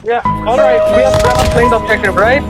Yeah, alright, we have claimed objective, right?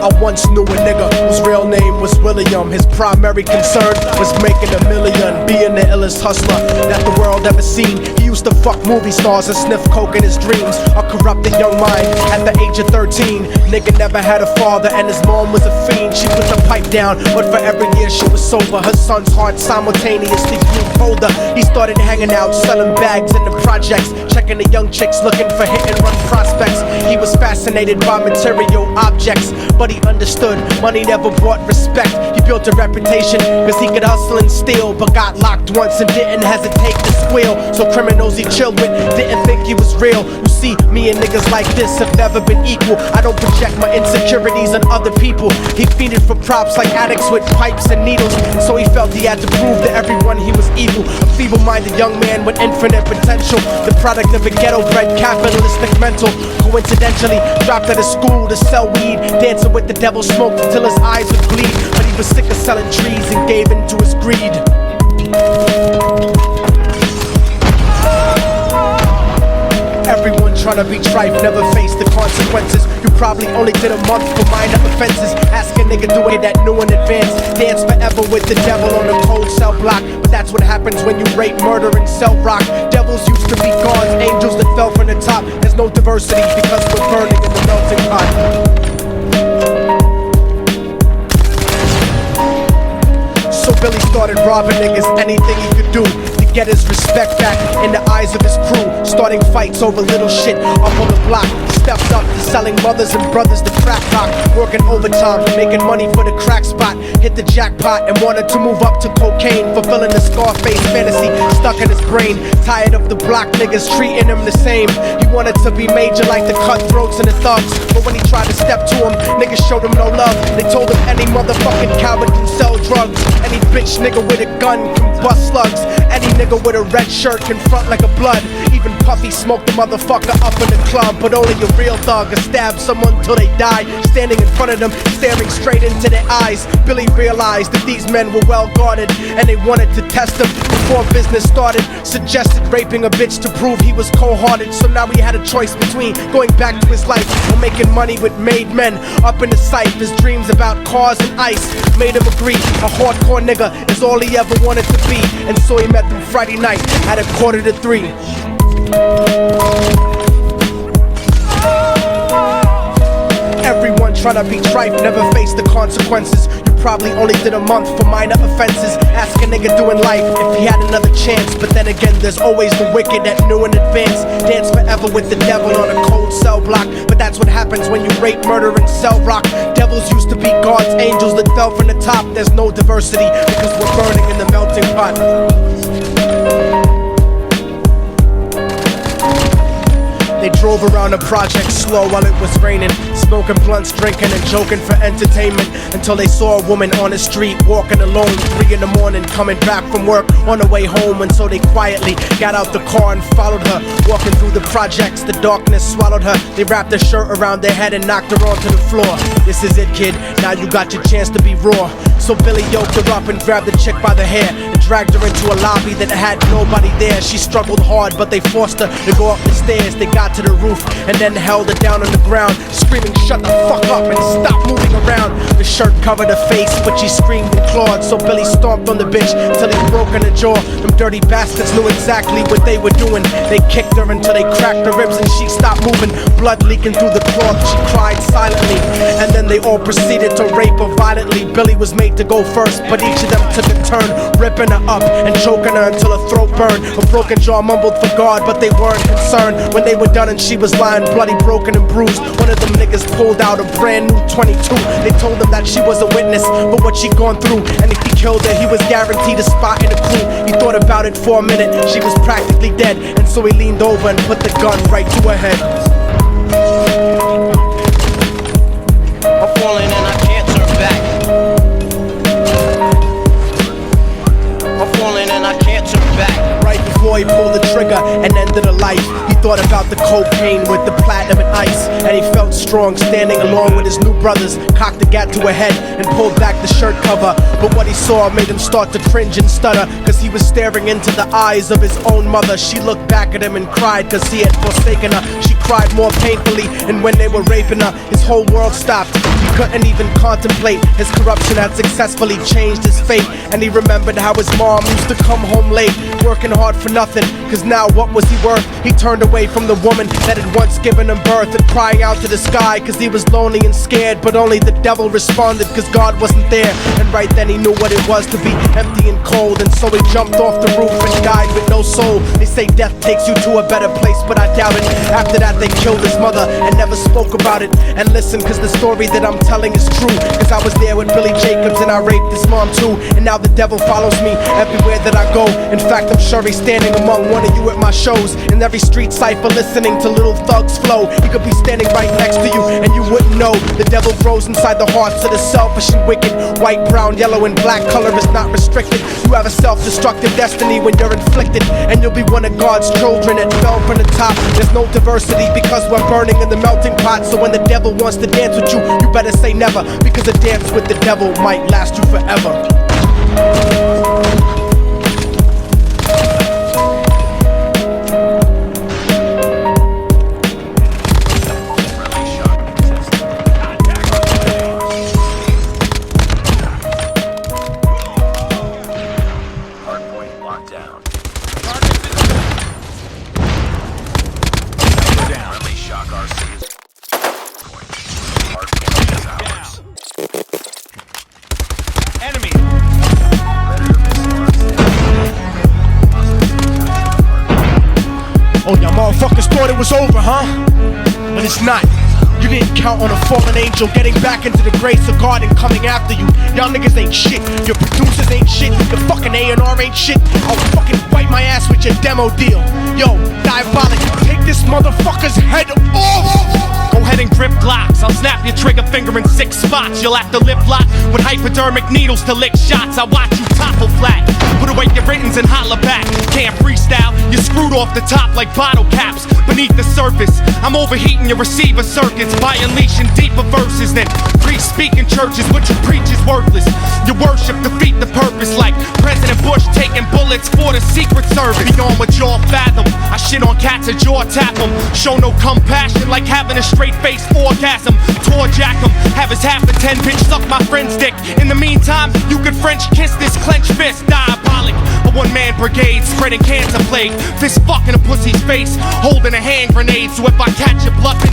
I once knew a nigga whose real name was William. His primary concern was making a million, being the illest hustler that the world ever seen. He used to fuck movie stars and sniff coke in his dreams. A corrupted young mind at the age of 13. Nigga never had a father and his mom was a fiend. She put the pipe down, but for every year she was sober. Her son's heart simultaneously grew colder. He started hanging out, selling bags in the projects, checking the young chicks looking for hit and run prospects. He was fascinated by material objects, but he understood money never brought respect. He built a reputation cause he could hustle and steal, but got locked once and didn't hesitate to squeal. So criminals he chilled with didn't think he was real. You see, me and niggas like this have never been equal. I don't project my insecurities on other people. He fiended for props like addicts with pipes and needles, and so he felt he had to prove to everyone he was evil. A feeble-minded young man with infinite potential, the product of a ghetto-bred capitalistic mental. Coincidentally, dropped out of school to sell weed, dancing with the devil, smoked until his eyes would bleed. But he was sick of selling trees and gave in to his greed. Everyone tryna be trife, never face the consequences. You probably only did a month for minor offenses. Ask a nigga do it that knew in advance. Dance forever with the devil on a cold cell block. But that's what happens when you rape, murder, and sell rock. Devils used to be gods, angels that fell from the top. There's no diversity because we're burning in the melting pot. So Billy started robbing niggas, anything he could do to get his respect back in the eyes of his crew. Starting fights over little shit up on the block. Stepped up to selling mothers and brothers the crack rock. Working overtime, making money for the crack spot. Hit the jackpot and wanted to move up to cocaine. Fulfilling the Scarface fantasy stuck in his brain. Tired of the block niggas treating him the same. He wanted to be major like the cutthroats and the thugs. But when he tried to step to him, niggas showed him no love. They told him any motherfucking coward can sell drugs. Any bitch nigga with a gun can bust slugs. Any nigga with a red shirt can front like a blood. Even Puffy smoked the motherfucker up in the club. But only a real thug can stab someone till they die. Standing in front of them, staring straight into their eyes. Billy realized that these men were well guarded, and they wanted to test him before business started. Suggested raping a bitch to prove he was cold-hearted. So now he had a choice between going back to his life or making money with made men up in the sight. His dreams about cars and ice made him agree a hardcore nigga is all he ever wanted to be. And so he met them Friday night at 2:45. Everyone tryna be trife, never face the consequences. You probably only did a month for minor offenses. Ask a nigga doing life if he had another chance. But then again, there's always the wicked that knew in advance. Dance forever with the devil on a cold cell block. But that's what happens when you rape, murder, and sell rock. Devils used to be gods, angels that fell from the top. There's no diversity because we're burning in the melting pot. They drove around the project slow while it was raining, smoking blunts, drinking and joking for entertainment, until they saw a woman on the street walking alone, 3 in the morning, coming back from work on the way home. And so they quietly got out the car and followed her, walking through the projects. The darkness swallowed her. They wrapped her shirt around their head and knocked her onto the floor. This is it, kid, now you got your chance to be raw. So Billy yoked her up and grabbed the chick by the hair and dragged her into a lobby that had nobody there. She struggled hard, but they forced her to go up the stairs. They got to the roof and then held her down on the ground, screaming, "Shut the fuck up and stop moving around." The shirt covered her face, but she screamed and clawed. So Billy stomped on the bitch till he broke in her jaw. Them dirty bastards knew exactly what they were doing. They kicked her until they cracked her ribs and she stopped moving, blood leaking through the cloth. She cried silently, and then they all proceeded to rape her violently. Billy was made to go first, but each of them took a turn, ripping her up and choking her until her throat burned. Her broken jaw mumbled for God, but they weren't concerned. When they were done and she was lying bloody, broken and bruised, one of them niggas pulled out a brand new 22. They told him that she was a witness for what she'd gone through, and if he killed her, he was guaranteed a spot in the crew. He thought about it for a minute, she was practically dead, and so he leaned over and put the gun right to her head. I'm falling and I can't turn back. I'm falling and I can't turn back. Right before he pulled the trigger, trigger and ended a life. He thought about the cocaine with the platinum and ice, and he felt strong standing along with his new brothers. Cocked the gat to a head and pulled back the shirt cover, but what he saw made him start to cringe and stutter, cause he was staring into the eyes of his own mother. She looked back at him and cried cause he had forsaken her. She cried more painfully, and when they were raping her, his whole world stopped. He couldn't even contemplate. His corruption had successfully changed his fate, and he remembered how his mom used to come home late, working hard for nothing, cause now what was he worth? He turned away from the woman that had once given him birth, and crying out to the sky cause he was lonely and scared, but only the devil responded cause God wasn't there. And right then he knew what it was to be empty and cold, and so he jumped off the roof and died with no soul. They say death takes you to a better place, but I doubt it. After that they killed his mother and never spoke about it. And listen, cause the story that I'm telling is true, cause I was there with Billy Jacobs and I raped his mom too. And now the devil follows me everywhere that I go. In fact, I'm sure he's standing among one of you at my shows, in every street cipher listening to Little Thug's flow. He could be standing right next to you and you wouldn't know. The devil grows inside the hearts of the selfish and wicked. White, brown, yellow and black color is not restricted. You have a self-destructive destiny when you're inflicted, and you'll be one of God's children that fell from the top. There's no diversity because we're burning in the melting pot. So when the devil wants to dance with you, you better say never, because a dance with the devil might last you forever. Oh, y'all motherfuckers thought it was over, huh? But it's not. You didn't count on a fallen angel getting back into the grace of God and coming after you. Y'all niggas ain't shit. Your producers ain't shit. Your fucking A&R ain't shit. I'll fucking wipe my ass with your demo deal. Yo, Diabolic, take this motherfucker's head off! Go ahead and grip Glocks, I'll snap your trigger finger in 6 spots. You'll have to lip lock with hypodermic needles to lick shots. I watch you topple flat. Put away your writtens and holler back. Can't freestyle, you're screwed off the top like bottle caps. Beneath the surface, I'm overheating your receiver circuits by unleashing deeper verses than pre-speaking churches. What you preach is worthless. Your worship defeat the purpose, like President Bush taking bullets for the Secret Service. Beyond what y'all fathom, I shit on cats and jaw tap them. Show no compassion like having a straight-faced orgasm. Tour jack him, have his half a 10 bitch suck my friend's dick. In the meantime, you could French kiss this clenched fist. Diabolic, a one-man brigade spreading cancer plague. Fist fucking a pussy's face, holding a hand grenade. So if I catch you bluffing,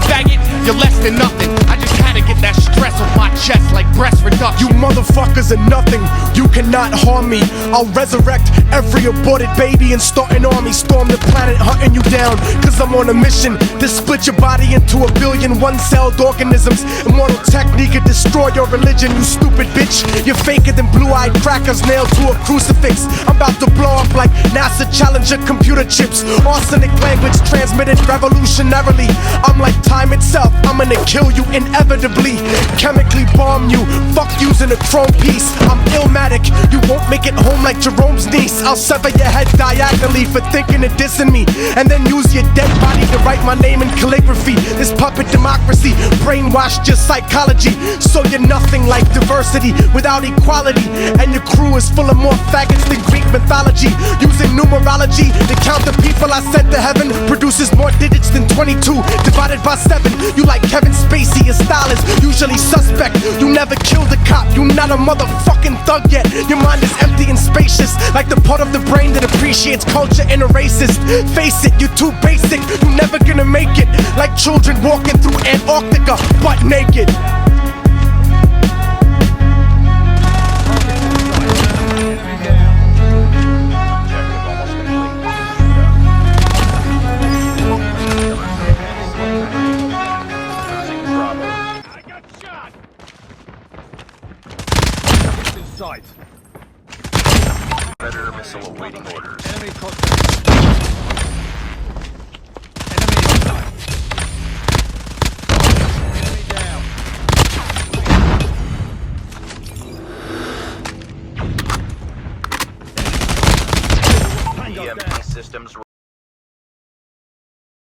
faggot, you're less than nothing. I just had to get that stress off my chest like breast reduction. You motherfuckers are nothing, you cannot harm me. I'll resurrect every aborted baby and start an army. Storm the planet hunting you down, cause I'm on a mission to split your body into a billion one-celled organisms. Immortal technique could destroy your religion, you stupid bitch. You're faker than blue-eyed crackers nailed to a crucifix. I'm about to blow up like NASA Challenger computer chips. Arsenic language transmitted revolutionarily. I'm like time itself, I'm gonna kill you inevitably. Chemically bomb you, fuck using a chrome piece. I'm illmatic, you won't make it home like Jerome's niece. I'll sever your head diagonally for thinking of dissing me, and then use your dead body to write my name in calligraphy. This puppet democracy brainwashed your psychology, so you're nothing like diversity without equality. And your crew is full of more faggots than Greek mythology. Using numerology to count the people I sent to heaven produces more digits than 22 divided by 7. You like Kevin Spacey, your style is usually suspect. You never killed a cop, you not a motherfucking thug yet. Your mind is empty and spacious, like the part of the brain that appreciates culture and a racist. Face it, you're too basic, you're never gonna make it. Like children walking through Antarctica butt naked.